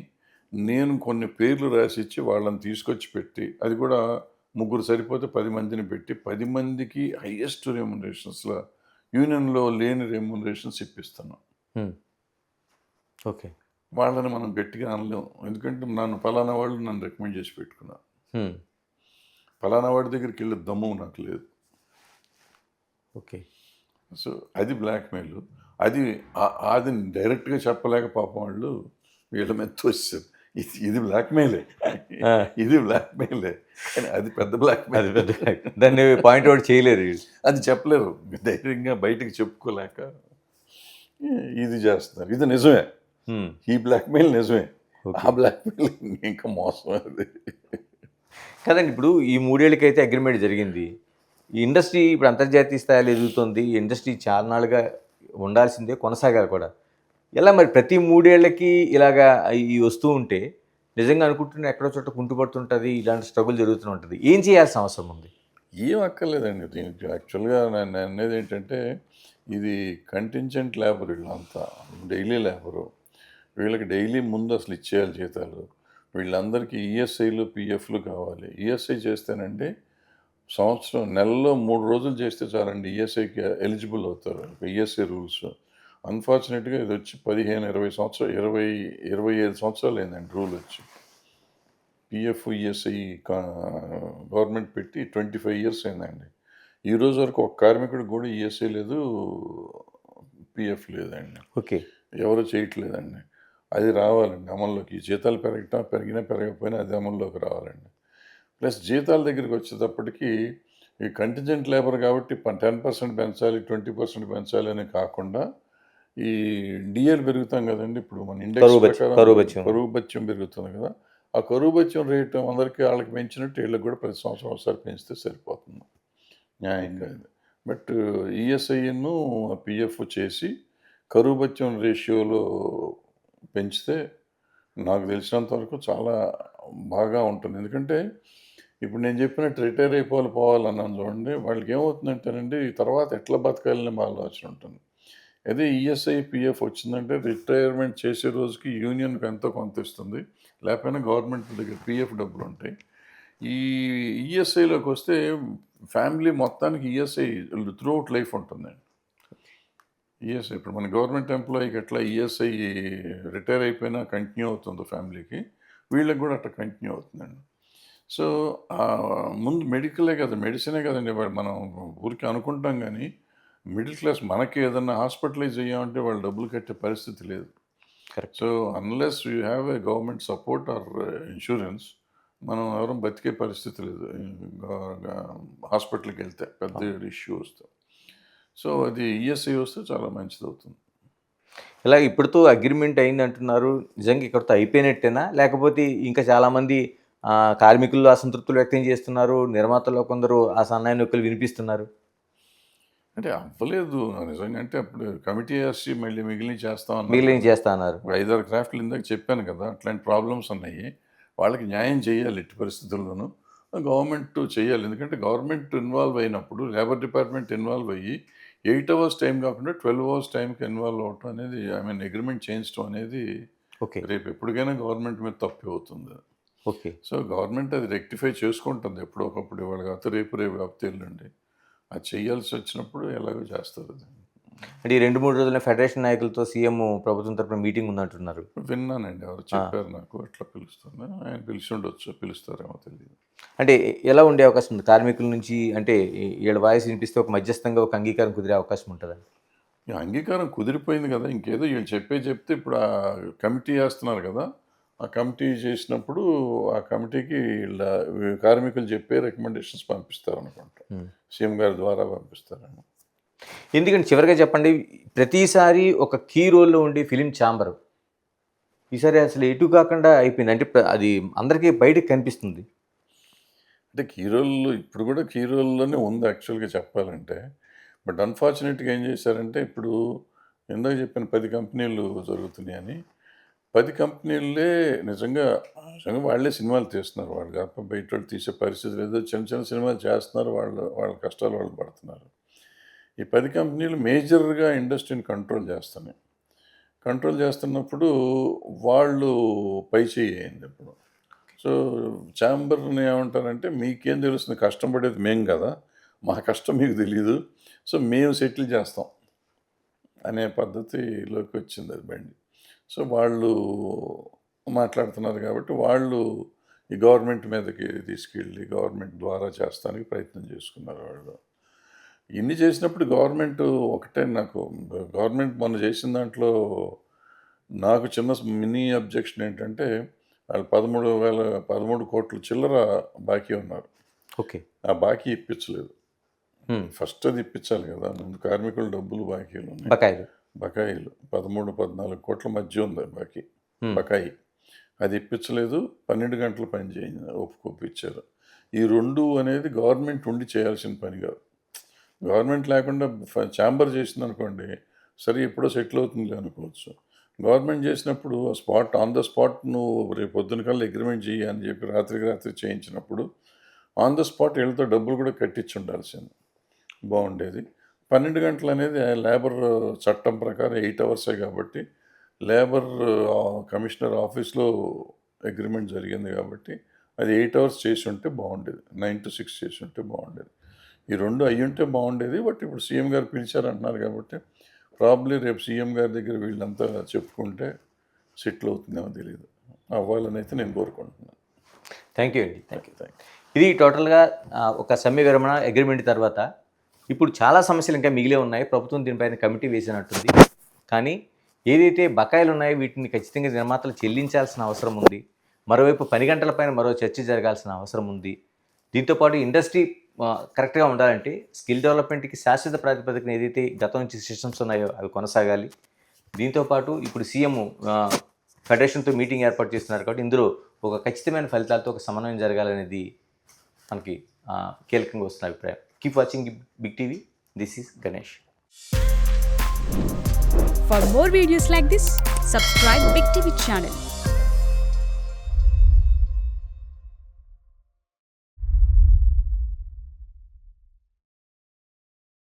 నేను కొన్ని పేర్లు రాసిచ్చి వాళ్ళని తీసుకొచ్చి పెట్టి, అది కూడా 3 సరిపోతే 10 మందిని పెట్టి 10 మందికి హైయెస్ట్ రెమ్యునరేషన్స్లో యూనియన్లో లేని రెమ్యునరేషన్స్ ఇప్పిస్తాను. ఓకే. వాళ్ళని మనం గట్టిగా అనలేము. ఎందుకంటే పలానా వాళ్ళు నన్ను రికమెండ్ చేసి పెట్టుకున్నారు. పలానా వాడి దగ్గరికి వెళ్ళే దమ్ము నాకు లేదు. ఓకే. సో అది బ్లాక్మెయిల్. అది డైరెక్ట్గా చెప్పలేక పాపం వాళ్ళు వీళ్ళ మీద తోస్తారు. ఇది బ్లాక్మెయిలే, ఇది బ్లాక్మెయిలే, కానీ అది పెద్ద బ్లాక్మెయిల్. దాన్ని పాయింట్ అవుట్ చేయలేరు, అది చెప్పలేరు. ధైర్యంగా బయటకు చెప్పుకోలేక ఇది చేస్తున్నారు. ఇది నిజమే, ఈ బ్లాక్మెయిల్ నిజమే. ఆ బ్లాక్మెయిల్ ఇంకా మోసం అది కదండి. ఇప్పుడు ఈ 3 ఏళ్ళకైతే అగ్రిమెంట్ జరిగింది. ఈ ఇండస్ట్రీ ఇప్పుడు అంతర్జాతీయ స్థాయిలో ఎదుగుతుంది. ఈ ఇండస్ట్రీ చాలా నాలుగా ఉండాల్సిందే, కొనసాగాలి కూడా. ఎలా మరి ప్రతి 3 ఏళ్ళకి ఇలాగా ఈ వస్తూ ఉంటే నిజంగా అనుకుంటున్నా ఎక్కడో చోట కుంటుపడుతుంటుంది, ఇలాంటి స్ట్రగుల్ జరుగుతూ ఉంటుంది. ఏం చేయాల్సిన అవసరం ఉంది? ఏం అక్కర్లేదండి. దీనికి యాక్చువల్గా నేను అనేది ఏంటంటే, ఇది కంటింజెంట్ లేబర్, వీళ్ళంతా డైలీ లేబరు. వీళ్ళకి డైలీ ముందు అసలు ఇచ్చేయాలి జీతాలు. వీళ్ళందరికీ ఈఎస్ఐలు పిఎఫ్లు కావాలి. ఈఎస్ఐ చేస్తేనండి నెలలో 3 రోజులు చేస్తే చాలండి ఈఎస్ఐకి ఎలిజిబుల్ అవుతారు. ఈఎస్ఐ రూల్స్ అన్ఫార్చునేట్గా ఇది వచ్చి 15-20 సంవత్సరాలు 25 సంవత్సరాలు అయిందండి రూల్ వచ్చి. పిఎఫ్ ఈఎస్ఐ గవర్నమెంట్ పెట్టి 25 ఇయర్స్ అయిందండి. ఈ రోజు వరకు ఒక కార్మికుడికి కూడా ఈఎస్ఐ లేదు, పిఎఫ్ లేదండి. ఓకే. ఎవరు చేయట్లేదండి. అది రావాలండి అమల్లోకి. ఈ జీతాలు పెరిగినా పెరగకపోయినా అది అమల్లోకి రావాలండి. ప్లస్ జీతాల దగ్గరికి వచ్చేటప్పటికి ఈ కంటింజెంట్ లేబర్ కాబట్టి 10% పెంచాలి, 20% పెంచాలి అని కాకుండా ఈ డిఏలు పెరుగుతాం కదండి. ఇప్పుడు మన ఇండెక్స్ ప్రకారం కరువు భత్యం పెరుగుతుంది కదా. ఆ కరువు భత్యం రేటు అందరికీ వాళ్ళకి పెంచినట్టు వీళ్ళకి కూడా ప్రతి సంవత్సరం ఒకసారి పెంచితే సరిపోతుంది, న్యాయంగా. బట్ ఈఎస్ఐను పిఎఫ్ చేసి కరువు భత్యం రేషియోలో పెంచితే నాకు తెలిసినంత వరకు చాలా బాగా ఉంటుంది. ఎందుకంటే ఇప్పుడు నేను చెప్పినట్టు రిటైర్ పోవాలన్నాను చూడండి, వాళ్ళకి ఏమవుతుందంటేనండి తర్వాత ఎట్లా బతకాలని ఆలోచన ఉంటుంది. అదే ఈఎస్ఐ పిఎఫ్ వచ్చిందంటే రిటైర్మెంట్ చేసే రోజుకి యూనియన్కి ఎంతో కొంత ఇస్తుంది, లేకపోయినా గవర్నమెంట్ దగ్గర పిఎఫ్ డబ్బులు ఉంటాయి. ఈ ఈఎస్ఐలోకి వస్తే ఫ్యామిలీ మొత్తానికి ఈఎస్ఐ త్రూ అవుట్ లైఫ్ ఉంటుందండి. ఈఎస్ఐ ఇప్పుడు మన గవర్నమెంట్ ఎంప్లాయీకి ఎట్లా ఈఎస్ఐ రిటైర్ అయిపోయినా కంటిన్యూ అవుతుందో ఫ్యామిలీకి, వీళ్ళకి కూడా అట్లా కంటిన్యూ అవుతుందండి. సో ముందు మెడికలే కదా, మెడిసినే కదండి. మనం ఊరికి అనుకుంటాం కానీ మిడిల్ క్లాస్ మనకి ఏదన్నా హాస్పిటలైజ్ అయ్యామంటే వాళ్ళు డబ్బులు కట్టే పరిస్థితి లేదు. Correct. So unless you have a government support are insurance, మనం ఎవరం బతికే పరిస్థితి లేదు. హాస్పిటల్కి వెళ్తే పెద్ద ఇష్యూ వస్తే. సో అది ఈఎస్ఐ వస్తే చాలా మంచిది అవుతుంది. ఇలా ఇప్పటితో అగ్రిమెంట్ అయింది అంటున్నారు. నిజంగా ఇక్కడితో అయిపోయినట్టేనా? లేకపోతే ఇంకా చాలామంది కార్మికులు అసంతృప్తులు వ్యక్తం చేస్తున్నారు. నిర్మాతల్లో కొందరు ఆ సన్నాయి నొక్కులు వినిపిస్తున్నారు. అంటే అవ్వలేదు నిజంగా. అంటే అప్పుడు కమిటీ వేసి మళ్ళీ మిగిలిన చేస్తా అన్నారు. 5-6 క్రాఫ్ట్లు ఇందాక చెప్పాను కదా, అట్లాంటి ప్రాబ్లమ్స్ ఉన్నాయి. వాళ్ళకి న్యాయం చేయాలి ఎట్టి పరిస్థితుల్లోనూ. గవర్నమెంట్ చేయాలి. ఎందుకంటే గవర్నమెంట్ ఇన్వాల్వ్ అయినప్పుడు లేబర్ డిపార్ట్మెంట్ ఇన్వాల్వ్ అయ్యి 8 అవర్స్ టైం కాకుండా 12 అవర్స్ టైంకి ఇన్వాల్వ్ అవటం అనేది, అగ్రిమెంట్ చేయించడం అనేది ఓకే. రేపు ఎప్పటికైనా గవర్నమెంట్ మీద తప్పే అవుతుంది. ఓకే. సో గవర్నమెంట్ అది రెక్టిఫై చేసుకుంటుంది ఎప్పుడో ఒకప్పుడు. ఇవాళ కాకపోతే రేపు కాకపోతే ఎల్లుండి అది చేయాల్సి వచ్చినప్పుడు ఎలాగో చేస్తారు. అది అంటే ఈ 2-3 రోజుల ఫెడరేషన్ నాయకులతో సీఎం ప్రభుత్వం తరపున మీటింగ్ ఉందంటున్నారు. విన్నానండి, ఎవరు చెప్పారు నాకు. అట్లా పిలుస్తుంది, ఆయన పిలిచి ఉండొచ్చు, పిలుస్తారేమో తెలియదు. అంటే ఎలా ఉండే అవకాశం ఉంది కార్మికుల నుంచి? అంటే వీళ్ళ వాయిస్ వినిపిస్తే ఒక మధ్యస్థంగా ఒక అంగీకారం కుదిరే అవకాశం ఉంటుందా? ఈ అంగీకారం కుదిరిపోయింది కదా, ఇంకేదో వీళ్ళు చెప్తే ఇప్పుడు ఆ కమిటీ వేస్తున్నారు కదా, ఆ కమిటీ చేసినప్పుడు ఆ కమిటీకి వీళ్ళ కార్మికులు చెప్పే రికమెండేషన్స్ పంపిస్తారు అనుకుంటా. సీఎం గారి ద్వారా పంపిస్తారేమో. ఎందుకంటే చివరిగా చెప్పండి, ప్రతిసారి ఒక కీ రోల్లో ఉండే ఫిలిం ఛాంబర్ ఈసారి అసలు ఎటు కాకుండా అయిపోయింది. అంటే అది అందరికీ బయటకు కనిపిస్తుంది. అంటే కీరోల్లో ఇప్పుడు కూడా కీరోల్లోనే ఉంది యాక్చువల్గా చెప్పాలంటే. బట్ అన్ఫార్చునేట్గా ఏం చేశారంటే, ఇప్పుడు ఇందాక చెప్పిన 10 కంపెనీలు జరుగుతున్నాయని, 10 కంపెనీలే నిజంగా వాళ్ళే సినిమాలు తీస్తున్నారు. వాళ్ళు కాక బయట వాళ్ళు తీసే పరిస్థితి లేదు. చిన్న చిన్న సినిమాలు చేస్తున్నారు. వాళ్ళ కష్టాలు వాళ్ళు పడుతున్నారు. ఈ 10 కంపెనీలు మేజర్గా ఇండస్ట్రీని కంట్రోల్ చేస్తున్నాయి. కంట్రోల్ చేస్తున్నప్పుడు వాళ్ళు పై చేయి అయింది ఇప్పుడు. సో ఛాంబర్ని ఏమంటారంటే, మీకేం తెలుస్తుంది, కష్టపడేది మేము కదా, మా కష్టం మీకు తెలీదు, సో మేము సెటిల్ చేస్తాం అనే పద్ధతిలోకి వచ్చింది అది బండి. సో వాళ్ళు మాట్లాడుతున్నారు కాబట్టి వాళ్ళు ఈ గవర్నమెంట్ మీదకి తీసుకెళ్ళి గవర్నమెంట్ ద్వారా చేస్తానికి ప్రయత్నం చేసుకున్నారు వాళ్ళు. ఇన్ని చేసినప్పుడు గవర్నమెంట్ ఒకటే, నాకు గవర్నమెంట్ మొన్న చేసిన దాంట్లో నాకు చిన్న మినీ అబ్జెక్షన్ ఏంటంటే, వాళ్ళు 13 కోట్ల చిల్లర బాకీ ఉన్నారు. ఓకే. ఆ బాకీ ఇప్పించలేదు. ఫస్ట్ అది ఇప్పించాలి కదా, ముందు కార్మికుల డబ్బులు బాకీలు ఉన్నాయి, బకాయిలు 13-14 కోట్ల మధ్య ఉంది బాకీ, బకాయి. అది ఇప్పించలేదు. 12 గంటలు పని చేయింది, ఒప్పించారు. ఈ 2 అనేది గవర్నమెంట్ ఉండి చేయాల్సిన పని కాదు. గవర్నమెంట్ లేకుండా ఛాంబర్ చేసింది అనుకోండి, సరే ఎప్పుడో సెటిల్ అవుతుంది అనుకోవచ్చు. గవర్నమెంట్ చేసినప్పుడు ఆన్ ద స్పాట్ నువ్వు రేపు పొద్దున కల్లా అగ్రిమెంట్ చేయి అని చెప్పి రాత్రి చేయించినప్పుడు ఆన్ ద స్పాట్ వీళ్ళతో డబ్బులు కూడా కట్టించి ఉండాల్సింది, బాగుండేది. 12 గంటలు అనేది లేబర్ చట్టం ప్రకారం 8 అవర్సే కాబట్టి, లేబర్ కమిషనర్ ఆఫీస్లో అగ్రిమెంట్ జరిగింది కాబట్టి అది 8 అవర్స్ చేసి ఉంటే బాగుండేది, 9 to 6 చేసి ఉంటే బాగుండేది. ఈ 2 అయ్యి ఉంటే బాగుండేది. బట్ ఇప్పుడు సీఎం గారు పిలిచారు అంటున్నారు కాబట్టి ప్రాబ్లీ రేపు సీఎం గారి దగ్గర వీళ్ళంతా చెప్పుకుంటే సెటిల్ అవుతుందేమో తెలియదు. అవ్వాలని అయితే నేను కోరుకుంటున్నాను. థ్యాంక్ యూ అండి. Thank you. ఇది టోటల్గా ఒక సమ్మె విరమణ అగ్రిమెంట్ తర్వాత ఇప్పుడు చాలా సమస్యలు ఇంకా మిగిలే ఉన్నాయి. ప్రభుత్వం దీనిపైన కమిటీ వేసినట్టుంది. కానీ ఏదైతే బకాయిలు ఉన్నాయో వీటిని ఖచ్చితంగా నిర్మాతలు చెల్లించాల్సిన అవసరం ఉంది. మరోవైపు 10 గంటలపైన మరో చర్చ జరగాల్సిన అవసరం ఉంది. దీంతోపాటు ఇండస్ట్రీ కరెక్ట్గా ఉండాలంటే స్కిల్ డెవలప్మెంట్కి శాశ్వత ప్రాతిపదికన ఏదైతే గతం నుంచి సిస్టమ్స్ ఉన్నాయో అవి కొనసాగాలి. దీంతోపాటు ఇప్పుడు సీఎం ఫెడరేషన్తో మీటింగ్ ఏర్పాటు చేస్తున్నారు కాబట్టి ఇందులో ఒక ఖచ్చితమైన ఫలితాలతో ఒక సమన్వయం జరగాలనేది మనకి కీలకంగా వస్తున్న అభిప్రాయం. Keep watching big TV. This is Ganesh. For more videos like this, subscribe Big TV channel.